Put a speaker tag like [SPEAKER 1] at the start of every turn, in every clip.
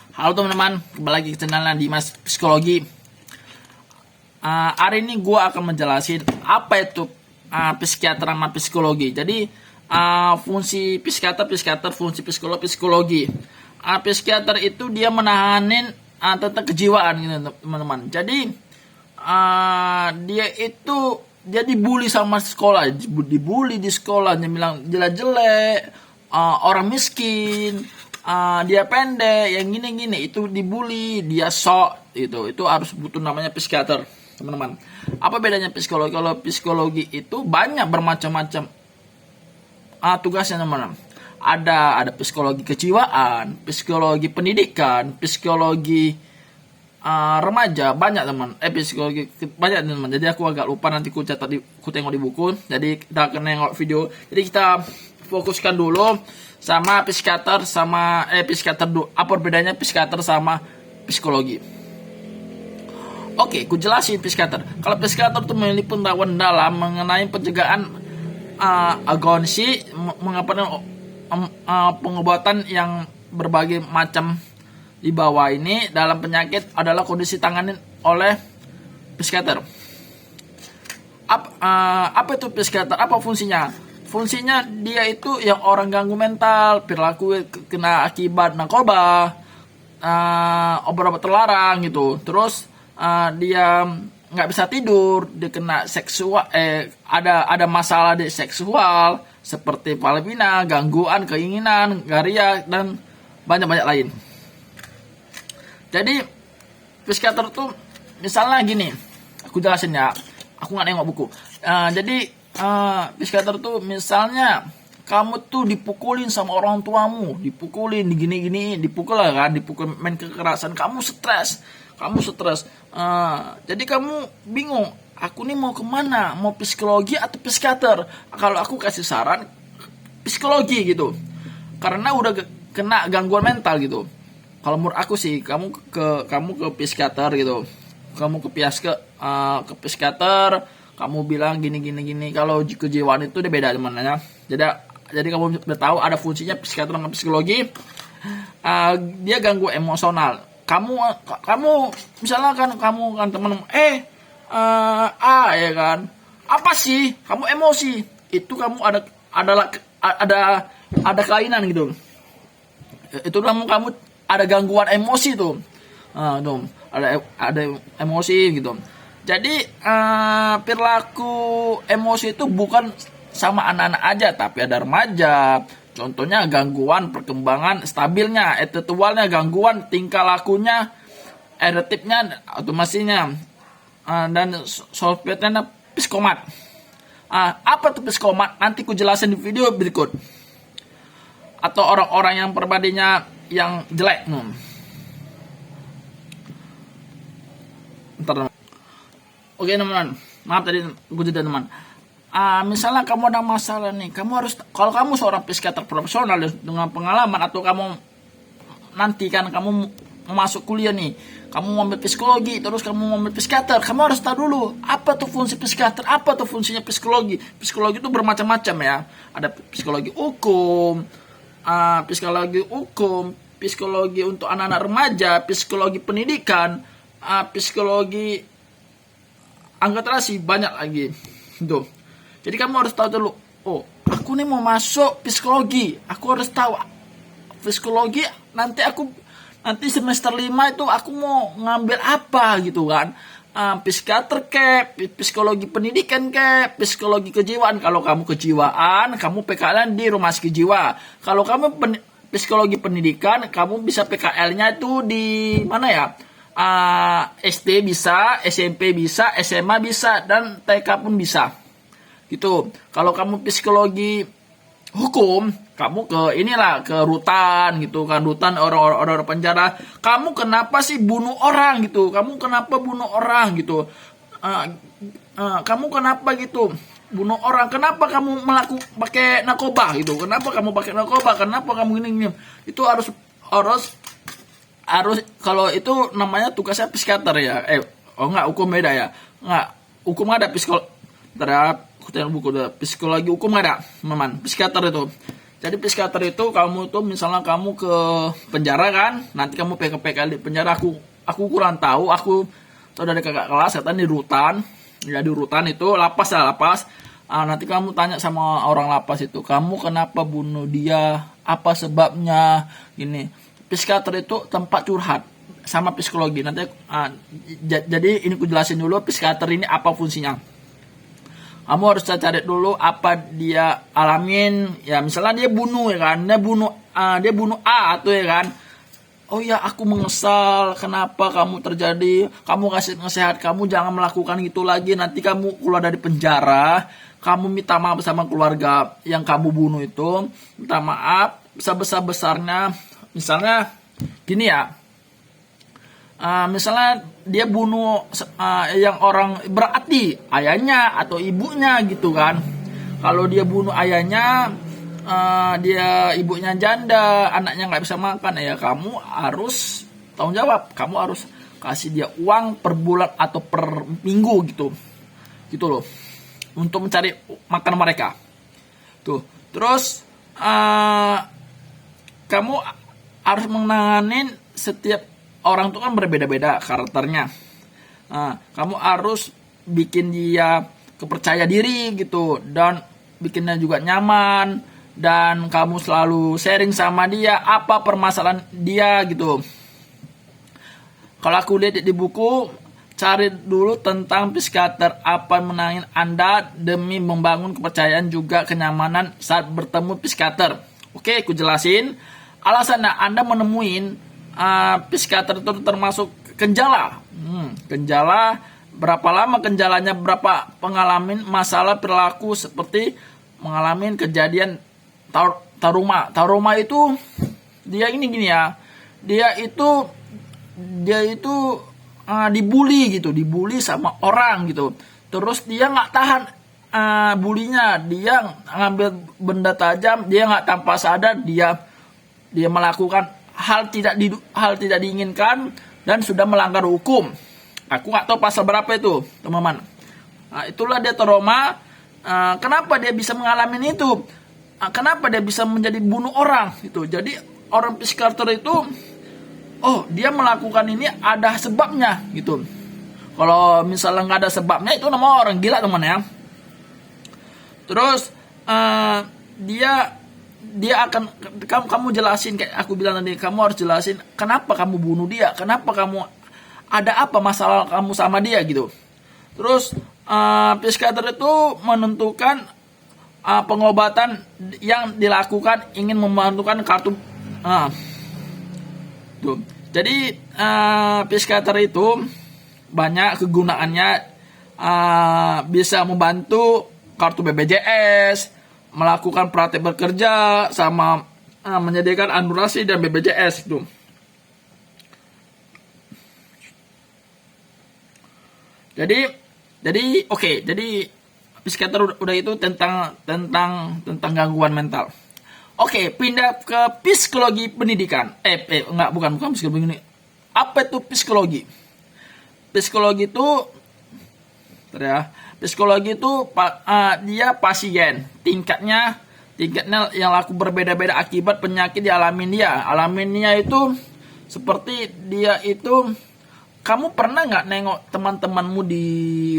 [SPEAKER 1] Halo teman-teman, kembali lagi ke channel Dimas Psikologi. Hari ini gue akan menjelasin apa itu psikiater sama psikologi. Jadi fungsi psikiater, fungsi psikologi. Psikiater itu dia menahanin tentang kejiwaan gitu teman-teman. Jadi dia dibully sama sekolah, dibully di sekolah, dia bilang jelek-jelek, orang miskin, dia pendek, yang gini-gini, itu dibully, dia sok, itu harus butuh namanya psikiater, teman-teman. Apa bedanya psikologi? Kalau psikologi itu banyak bermacam-macam tugasnya, teman-teman. Ada psikologi kejiwaan, psikologi pendidikan, psikologi remaja, banyak teman. Psikologi banyak teman. Jadi aku agak lupa, nanti ku tengok di buku. Jadi kita akan nengok video. Jadi kita fokuskan dulu sama psikiater sama psikiater dulu. Apa bedanya psikiater sama psikologi? Oke, ku jelasin psikiater. Kalau psikiater itu memiliki pengetahuan dalam mengenai pencegahan agonisi, pengobatan yang berbagai macam di bawah ini dalam penyakit adalah kondisi tangani oleh psikiater. Apa itu psikiater? Apa fungsinya? Fungsinya dia itu yang orang ganggu mental, perilaku kena akibat narkoba, obat-obat terlarang gitu. Terus dia nggak bisa tidur, dia kena seksual, ada masalah di seksual seperti palpina, gangguan keinginan, garia, dan banyak-banyak lain. Jadi psikiater tuh misalnya gini, aku jelasin ya, aku nggak nengok buku. Jadi psikiater tuh misalnya kamu tuh dipukulin sama orang tuamu, dipukulin, digini-gini, dipukul lah kan, dipukul, main kekerasan, kamu stres. Jadi kamu bingung, aku nih mau kemana, mau psikologi atau psikiater? Kalau aku kasih saran psikologi gitu, karena udah kena gangguan mental gitu. Kalau menurut aku sih, kamu ke psikiater gitu, kamu ke psikiater, kamu bilang gini. Kalau kejiwaan itu udah beda teman-teman. Jadi kamu udah tahu ada fungsinya psikiater sama psikologi. Dia ganggu emosional. Kamu misalnya kan kamu kan teman, ya kan, apa sih? Kamu emosi, itu kamu ada kelainan gitu. Itu kamu ada gangguan emosi tuh. Tuh ada emosi gitu. Jadi perilaku emosi itu bukan sama anak-anak aja, tapi ada remaja. Contohnya gangguan perkembangan stabilnya, intelektualnya, gangguan tingkah lakunya, eretifnya, otomasinya, dan softwarenya psikomat. Apa tuh psikomat? Nanti ku jelasin di video berikut. Atau orang-orang yang pribadinya yang jelek. Bentar, oke teman-teman, maaf tadi gue jeda teman. Misalnya kamu ada masalah nih, kamu harus, kalau kamu seorang psikiater profesional dengan pengalaman, atau kamu nanti kan kamu mau masuk kuliah nih, kamu mau ambil psikologi, terus kamu mau ambil psikiater, kamu harus tahu dulu apa tuh fungsi psikiater, apa tuh fungsinya psikologi. Psikologi itu bermacam-macam ya, ada psikologi hukum, psikologi untuk anak-anak remaja, psikologi pendidikan, psikologi angkatan sih, banyak lagi tuh. Jadi kamu harus tahu dulu, aku nih mau masuk psikologi, aku harus tahu psikologi, nanti semester 5 itu aku mau ngambil apa gitu kan. Psikiater psikologi pendidikan psikologi kejiwaan. Kalau kamu kejiwaan, kamu PKL di rumah sakit jiwa. Kalau kamu psikologi pendidikan, kamu bisa PKL-nya itu di mana ya? SD bisa, SMP bisa, SMA bisa, dan TK pun bisa. Gitu. Kalau kamu psikologi hukum, kamu ke rutan gitu kan, rutan orang-orang penjara. Kamu kenapa sih bunuh orang gitu? Kamu kenapa bunuh orang gitu? Kamu kenapa gitu bunuh orang? Kenapa kamu pakai narkoba gitu? Kenapa kamu pakai narkoba? Kenapa kamu gini? Itu harus kalau itu namanya tugasnya psikiater ya. Enggak, hukum beda ya. Enggak, hukum ada psikologi. Buku psikologi hukum ada, teman. Psikiater itu. Jadi psikiater itu kamu tuh misalnya kamu ke penjara kan, nanti kamu PK di penjara, aku kurang tahu, aku tahu dari kakak kelas katanya di rutan, ya di rutan itu lapas ya lapas. Nanti kamu tanya sama orang lapas itu, kamu kenapa bunuh dia, apa sebabnya, gini. Psikiater itu tempat curhat sama psikologi. Nanti jadi ini aku jelasin dulu psikiater ini apa fungsinya. Kamu harus cari dulu apa dia alamin, ya misalnya dia bunuh ya kan, dia bunuh A atau ya kan, oh ya aku mengesal kenapa kamu terjadi, kamu kasih nasihat, kamu jangan melakukan itu lagi, nanti kamu keluar dari penjara, kamu minta maaf sama keluarga yang kamu bunuh itu, minta maaf sebesar-besarnya, misalnya gini ya. Misalnya dia bunuh yang orang berarti ayahnya atau ibunya gitu kan. Kalau dia bunuh ayahnya, dia ibunya janda, anaknya nggak bisa makan, ya kamu harus tanggung jawab. Kamu harus kasih dia uang per bulan atau per minggu gitu loh, untuk mencari makan mereka. Tuh, terus kamu harus menanganin setiap orang itu kan berbeda-beda karakternya. Kamu harus bikin dia kepercaya diri gitu, dan bikinnya juga nyaman, dan kamu selalu sharing sama dia apa permasalahan dia gitu. Kalau aku lihat di buku, cari dulu tentang psikiater apa menangin Anda demi membangun kepercayaan juga kenyamanan saat bertemu psikiater. Oke, aku jelasin. Alasan Anda menemuin psikiater itu termasuk kenjala. Kenjala, berapa lama kenjalanya, berapa pengalaman masalah perilaku seperti mengalami kejadian trauma itu dia ini gini ya. Dia itu dibully sama orang gitu. Terus dia nggak tahan bulinya, dia ngambil benda tajam, dia nggak tanpa sadar dia melakukan hal tidak diinginkan dan sudah melanggar hukum. Aku nggak tahu pasal berapa itu, teman-teman. Itulah dia trauma. Kenapa dia bisa mengalami itu? Kenapa dia bisa menjadi bunuh orang? Gitu. Jadi orang psikiater itu, dia melakukan ini ada sebabnya gitu. Kalau misalnya nggak ada sebabnya, itu nama orang gila teman ya. Terus dia akan kamu jelasin, kayak aku bilang tadi, kamu harus jelasin kenapa kamu bunuh dia, kenapa kamu ada apa masalah kamu sama dia gitu. Terus psikiater itu menentukan pengobatan yang dilakukan ingin membantukan kartu tuh. Jadi psikiater itu banyak kegunaannya, bisa membantu kartu BPJS, melakukan praktek bekerja, sama menyediakan anurasi dan BPJS itu. Jadi oke, jadi psikiater udah itu tentang gangguan mental. Oke, pindah ke psikologi pendidikan. Bukan psikologi ini. Apa itu psikologi? Psikologi itu psikologi itu dia pasien, tingkatnya yang laku berbeda-beda akibat penyakit dialami dia. Alaminya itu seperti dia itu, kamu pernah nggak nengok teman-temanmu di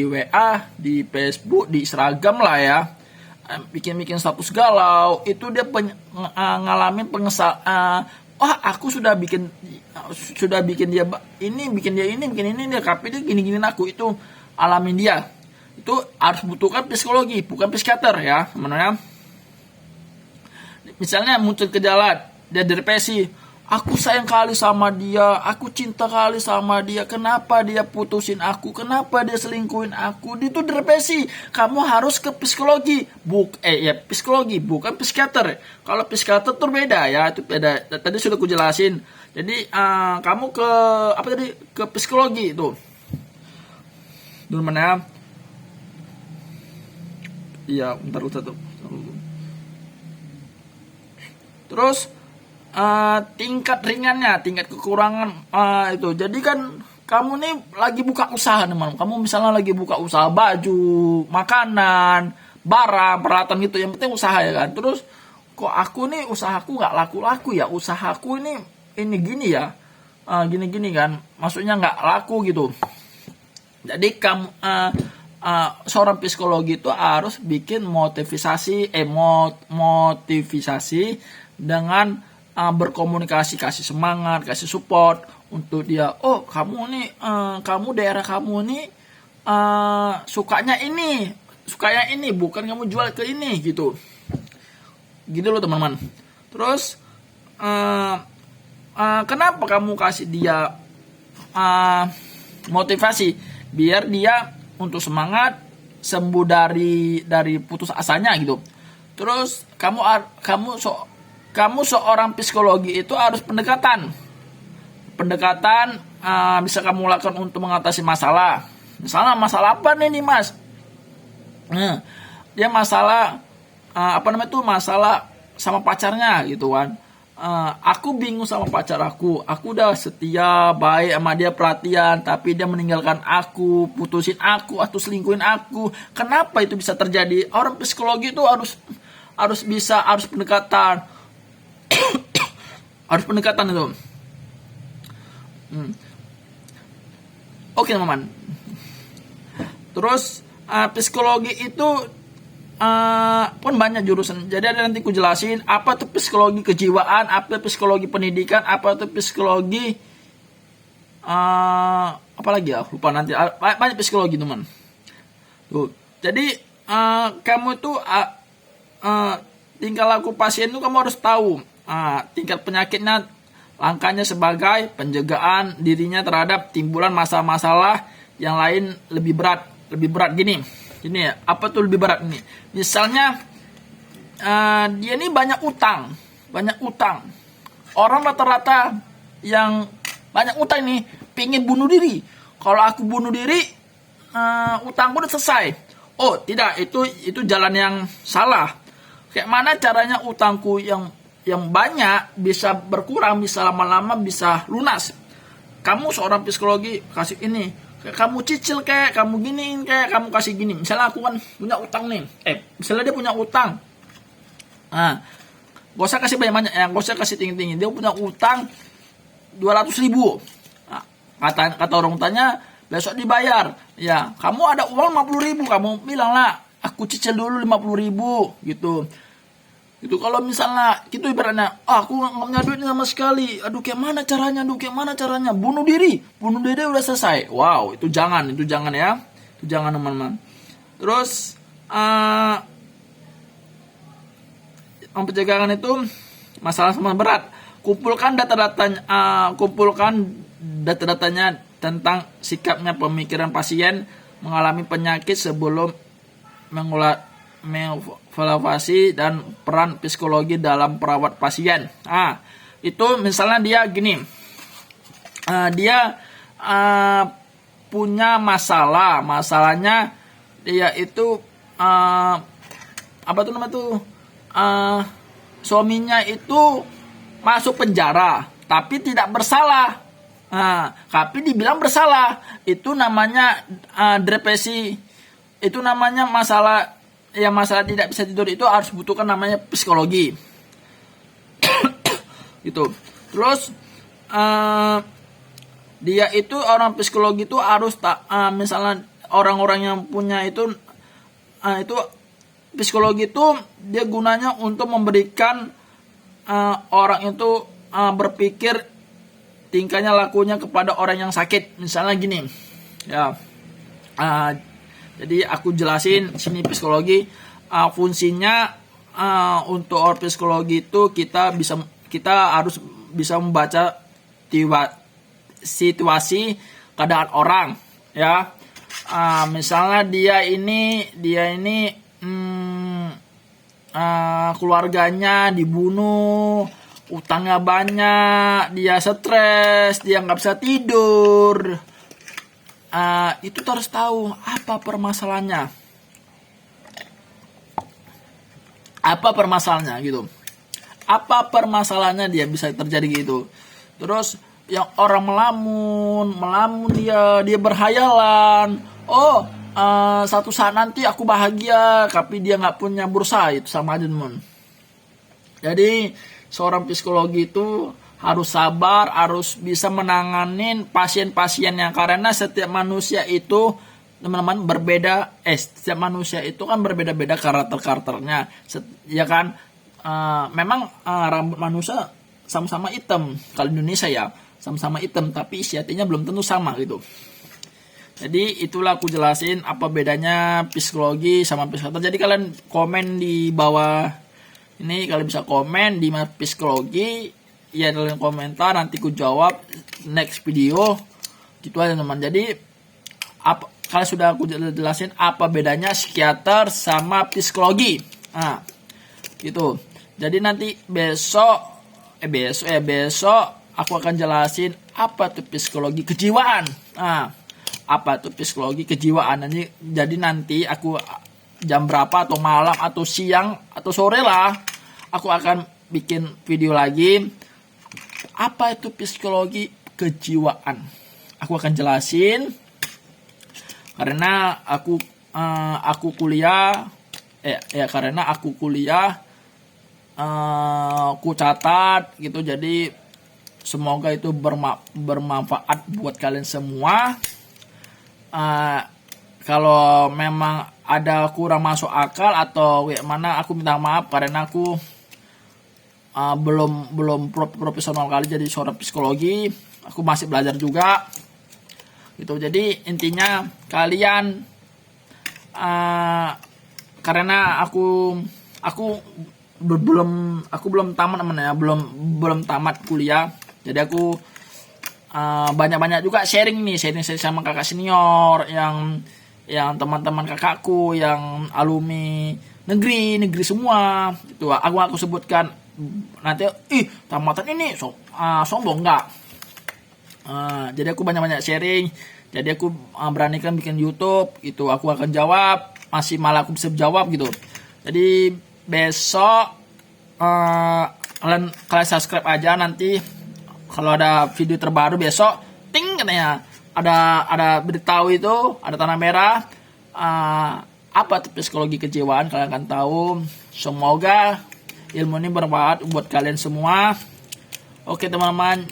[SPEAKER 1] WA, di Facebook, di Instagram lah ya, bikin status galau, itu dia ngalamin pengesal. Aku sudah bikin dia bikin dia, tapi dia gini-gini aku, itu alamin dia. Itu harus butuhkan psikologi, bukan psikiater ya sebenarnya. Misalnya muncul gejala dia depresi, aku sayang kali sama dia, aku cinta kali sama dia, kenapa dia putusin aku, kenapa dia selingkuhin aku, itu depresi. Kamu harus ke psikologi, psikologi bukan psikiater. Kalau psikiater tuh beda ya, itu beda. Tadi sudah aku jelasin. Jadi kamu ke psikologi itu. Dulu mana? Iya, bentar satu. Terus tingkat ringannya, tingkat kekurangan itu. Jadi kan kamu nih lagi buka usaha teman. Kamu misalnya lagi buka usaha baju, makanan, barang, peralatan gitu. Yang penting usaha ya kan. Terus kok aku nih usahaku nggak laku-laku ya, usahaku ini gini ya, gini-gini kan, maksudnya nggak laku gitu. Jadi kamu seorang psikologi itu harus bikin motivasi dengan berkomunikasi, kasih semangat, kasih support untuk dia. Oh, kamu daerah kamu nih sukanya ini, bukan kamu jual ke ini gitu loh teman-teman. Terus kenapa kamu kasih dia motivasi biar dia untuk semangat, sembuh dari putus asanya gitu. Terus kamu seorang psikologi itu harus pendekatan bisa kamu lakukan untuk mengatasi masalah. Misalnya masalah apa nih Mas? Dia masalah masalah sama pacarnya gitu kan. Aku bingung sama pacar aku udah setia, baik sama dia, perhatian, tapi dia meninggalkan aku, putusin aku atau selingkuhin aku. Kenapa itu bisa terjadi? Orang psikologi itu harus pendekatan. Harus pendekatan itu. Oke teman-teman. Terus psikologi itu pun banyak jurusan. Jadi ada nanti ku jelasin apa tuh psikologi kejiwaan, apa psikologi pendidikan, apa tuh psikologi apa lagi ya, lupa nanti. Banyak psikologi teman. Tuh. Jadi kamu itu tingkah laku pasien itu kamu harus tahu tingkat penyakitnya, langkahnya sebagai penjagaan dirinya terhadap timbulan masalah-masalah yang lain lebih berat gini ya. Apa tuh lebih berat ini? Misalnya dia ini banyak utang. Orang rata-rata yang banyak utang ini pengen bunuh diri. Kalau aku bunuh diri, utangku udah selesai. Oh tidak, itu jalan yang salah. Kayak mana caranya utangku yang banyak bisa berkurang, bisa lama-lama bisa lunas? Kamu seorang psikologi kasih ini. Kamu cicil kamu giniin kamu kasih gini. Misalnya aku kan punya utang nih. Misalnya dia punya utang. Gak usah kasih banyak-banyak ya, gak usah kasih tinggi-tinggi. Dia punya utang 200.000. Kata orang tanya, besok dibayar. Ya, kamu ada uang 50.000, kamu bilang lah, aku cicil dulu 50.000 gitu. Itu kalau misalnya gitu ibaratnya, aku nggak punya duit sama sekali. Aduh, kayak mana caranya? Bunuh diri udah selesai. Wow, itu jangan ya. Itu jangan teman-teman. Terus pencegahan itu masalah sama berat. Kumpulkan data-datanya tentang sikapnya pemikiran pasien mengalami penyakit sebelum mengevaluasi dan peran psikologi dalam perawat pasien. Itu misalnya dia gini, dia punya masalahnya dia itu suaminya itu masuk penjara tapi tidak bersalah. Tapi dibilang bersalah, itu namanya depresi, itu namanya masalah tidak bisa tidur, itu harus butuhkan namanya psikologi. Gitu. Terus dia itu orang psikologi itu harus misalnya orang-orang yang punya itu psikologi itu dia gunanya untuk memberikan orang itu berpikir tingkahnya lakunya kepada orang yang sakit. Misalnya gini ya, jadi aku jelasin sini psikologi fungsinya. Untuk orang psikologi itu kita harus bisa membaca situasi keadaan orang ya. Misalnya dia ini keluarganya dibunuh, utangnya banyak, dia stres, dia nggak bisa tidur. Itu harus tahu apa permasalahannya. Gitu. Apa permasalahannya dia bisa terjadi gitu. Terus yang orang melamun dia berhayalan. Satu saat nanti aku bahagia, tapi dia nggak punya bursa, itu sama aja teman. Jadi seorang psikologi itu harus sabar, harus bisa menanganin pasien-pasiennya, karena setiap manusia itu teman-teman berbeda. Setiap manusia itu kan berbeda-beda karakternya, ya kan. Memang rambut manusia sama-sama hitam, kalau Indonesia ya sama-sama hitam, tapi isi hatinya belum tentu sama gitu. Jadi itulah aku jelasin apa bedanya psikologi sama psikiater. Jadi kalian komen di bawah ini, kalian bisa komen di psikologi ya dalam komentar, nanti ku jawab next video gitu aja teman. Jadi kalian sudah aku jelasin apa bedanya psikiater sama psikologi. Nah gitu. Jadi nanti besok aku akan jelasin apa tuh psikologi kejiwaan. Nah, apa tuh psikologi kejiwaan. Jadi nanti aku jam berapa, atau malam atau siang atau sore lah, aku akan bikin video lagi apa itu psikologi kejiwaan. Aku akan jelasin karena aku kuliah aku catat gitu. Jadi semoga itu bermanfaat buat kalian semua. Kalau memang ada kurang masuk akal atau gimana, aku minta maaf karena aku belum profesional kali jadi seorang psikologi. Aku masih belajar juga gitu. Jadi intinya kalian karena aku belum tamat namanya, belum tamat kuliah. Jadi aku banyak juga sharing sama kakak senior, yang teman-teman kakakku yang alumni negeri semua itu. Aku sebutkan nanti, tamatan ini sombong enggak. Jadi aku banyak sharing. Jadi aku beranikan bikin YouTube itu. Aku akan jawab, malah aku bisa jawab gitu. Jadi besok kalian subscribe aja, nanti kalau ada video terbaru besok ting katanya ada beritahu itu, ada tanda merah apa itu psikologi kejiwaan, kalian akan tahu. Semoga ilmu ini bermanfaat buat kalian semua. Oke teman-teman,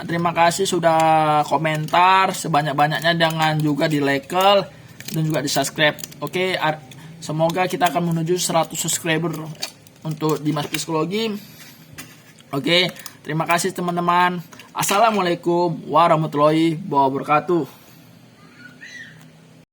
[SPEAKER 1] terima kasih sudah komentar sebanyak-banyaknya, jangan juga di like dan juga di subscribe. Oke, semoga kita akan menuju 100 subscriber untuk Dimas Psikologi. Oke, terima kasih teman-teman. Assalamualaikum warahmatullahi wabarakatuh.